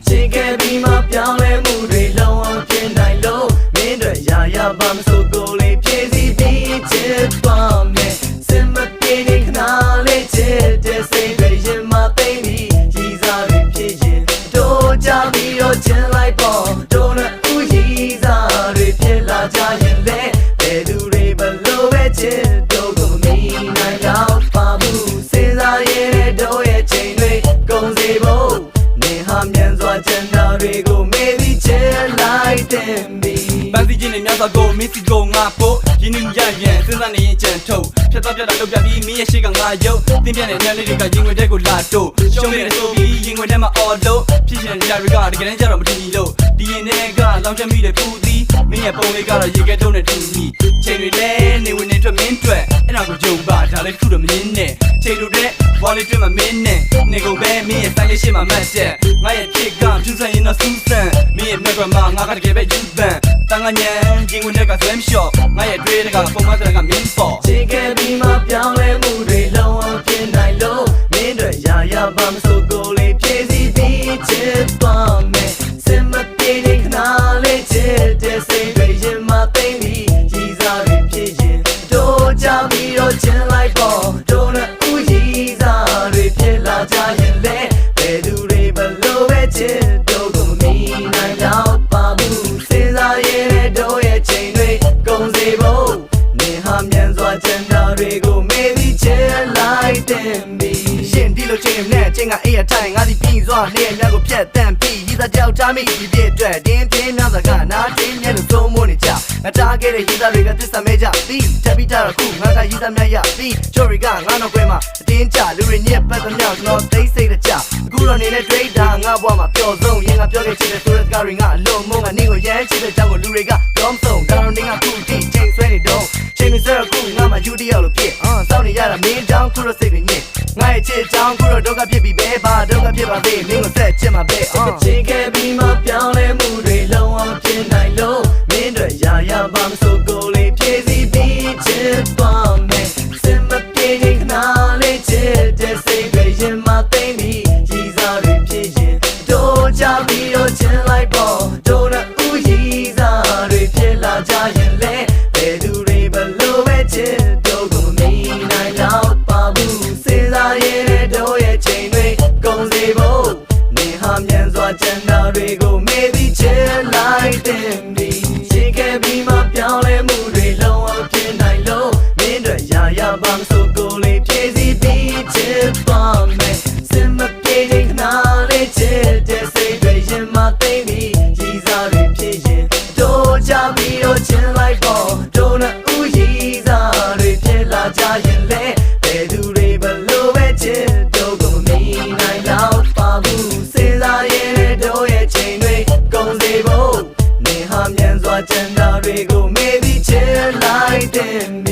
She can be my piano moody long pin I low Mindra ya bam so goli pjezi beach bomb Simba pini knowledge de say vision my baby She's a repeat Do jabi ro chin like bomb Don't know she's a repeat la jayin le Bedu re below it Do go me I love babu Since I hear do ye chain way Go say bo မြန်စွာကျန်တာတွေကိုမေးပြီးချဲလိုက်တယ်မီပန်းစီချင်းနဲ့မြောက်စွာကိုမစ်စီကိုငါပို့ရင်းနှီးရရင်စဉ်းစားနေရင်ကြံထုတ်ဖြတ်သွားပြတာလုပ်ပြပြီးမင်းရဲ့ရှေ့ကငါရုပ်တင်းပြတဲ့ညလေးတွေကရင်ဝင်တဲ့ကိုလာတို့ရှုံးနေတဲ့ဆိုပြီးရင်ဝင်ထဲမှာအော်လို့ဖြစ်ရှင်ကြတွေကတကယ်တမ်းကျတော့မထင်ဘူးလို့ဒီရင်ထဲကလောင်ချက်မိတဲ့ပူသည်မင်းရဲ့ပုံလေးကတော့ရေခဲတုံးနဲ့ထူမိချိန်တွေလဲနေဝင်နေထွက်မင်းတွေ့အဲ့ဒါကိုကြုံပါဒါလည်းထူတော့မင်းနဲ့ချိန်တို့တဲ့ဝါလေးတွေ့မှာမင်းနဲ့နေကုန်ပဲမင်းရဲ့ဆိုင်လေးရှေ့မှာမတ်ချက်ငါရဲ့ဖြစ်ကဖြူစံရင်တော့စူးစမ်းမင်းရဲ့မြက်ကမှငါကတကယ်ပဲယူပန်တန်ငါညံရင်ဝင်တဲ့က slam shot ငါရဲ့တွေးတဲ့ကပုံမှန်တဲ့ကမင်းပေါ်ခြေခဲ့ပြီးမှပြောင်းလဲမှုတွေလုံးဝဖြစ်နိုင်လို့မင်းတို့ရာဘာမစိုးကိုလေးဖြည့်စည်းပြီးချစ်ပါမယ်စင်မပြေတဲ့ခနာလေးချစ်တဲ့စိတ်တွေရင်မသိပြီးကြီးစားပြီးဖြစ်ရင်တို့ကြပြီးတော့ချင်လိုက်ပေါ်တို့နဲ့ဥကြီးစားတွေဖြစ်လာကြရင်လေဘယ်သူတွေဘလို့ပဲချစ်တို့ကိုမီးနိုင်တော့ပါဘူးစဉ်းစားရတဲ့တို့ရဲ့ချိန်တွေကုန်စေဖို့နေဟာမြန်စွာချင်တာတွေကိုမေးပြီးချစ်လိုက်တယ်မီးရှင်ဒီလိုချိန်နဲ့ချိန်ကအေးရထိုင်ငါဒီပြီးစွာနေအများကိုဖြတ်တန်းပြီးရည်သားကြောက်ထားမိဒီပြည့်အတွက်တင်းပြင်းများစွာကနားတင်းမြဲလို့သုံးမိုးနေကြငါတားခဲ့တဲ့ရည်သားတွေကသစ္စာမဲကြပြီးတက်ပြီးတာခုငါကရည်သားများရပြီးချိုရီကငါတော့ခွဲမှာအတင်းကြလူတွေညက်ပတ်သမျှကျွန်တော်သိစိတ်တကြအခုတော့နေနဲ့တွေ့တာငါဘွားမှာပျော်ဆုံးရင်ငါပြောခဲ့ချစ်တဲ့ဆိုတဲ့စကားတွေငါအလုံးမုံငါနေကိုရမ်းချစ်တဲ့ကြောင့်ကိုလူတွေကပြောမဆုံးဒါတော့နေငါခုတိချိန်ဆွဲနေတော့ချိန်နေစရခုငါမှယူတယောက်လို့ဖြစ်စောင့်နေရတာမင်းကြောင့်ခုတော့စိတ်တွေညစ်ငါရဲ့ချစ်ကြောင့်ခုတော့ဒုက္ခဖြစ်ပြီးပဲဘာဒုက္ခဖြစ်ပါသေးမင်းကိုဆက်ချစ်မှာပဲချစ်ခဲ့ပြီးမှပြောင်းလဲမှုတွေလုံးဝဖြစ်နိုင်လို့မင်းတို့ရာဘာမစိုးကိုလေးဖြည့်စည်းပြီးချစ်ပါမယ်စင်မပြေတဲ့ခနာလေးချစ်တဲ့စိတ်တွေရင်မသိပြီးကြီးစားတွေဖြစ်ရင်တို့ကြပြီးတော့ချင်လိုက်ပေါ်တို့နဲ့ဥကြီးစားတွေဖြစ်လာကြရင်လေဘယ်သူတွေဘလို့ပဲချစ်တို့ကိုမီးနိုင်တော့ပါဘူးစဉ်းစားရတဲ့တို့ရဲ့ချိန်တွေကုန်စေဖို့နေဟာမြန်စွာချင်တာတွေကိုမေးပြီးချစ်လိုက်တယ်ဒီချစ်ခဲ့ပြီးမှပြောင်းလဲမှုတွေလုံးဝဖြစ်နိုင်လို့မင်းတို့ရာဘာမစိုးကိုလေးဖြည့်စည်းပြီးချစ်ပါမယ်စင်မပြေတဲ့ခနာလေးချစ်တဲ့စိတ်တွေရင်မသိပြီးကြီးစားတွေဖြစ်ရင်တို့ကြပြီးတော့ချင်လိုက်ပေါ်တို့နဲ့ဥကြီးစားတွေဖြစ်လာကြရင်လေဘယ်သူတွေဘလို့ပဲချစ်တို့ကိုမီးနိုင်တော့ပါဘူးစဉ်းစားရတဲ့တို့ရဲ့ချိန်တွေကုန်စေဖို့နေဟာမြန်စွာချင်တာတွေကိုမေးပြီးချစ်လိုက်တယ်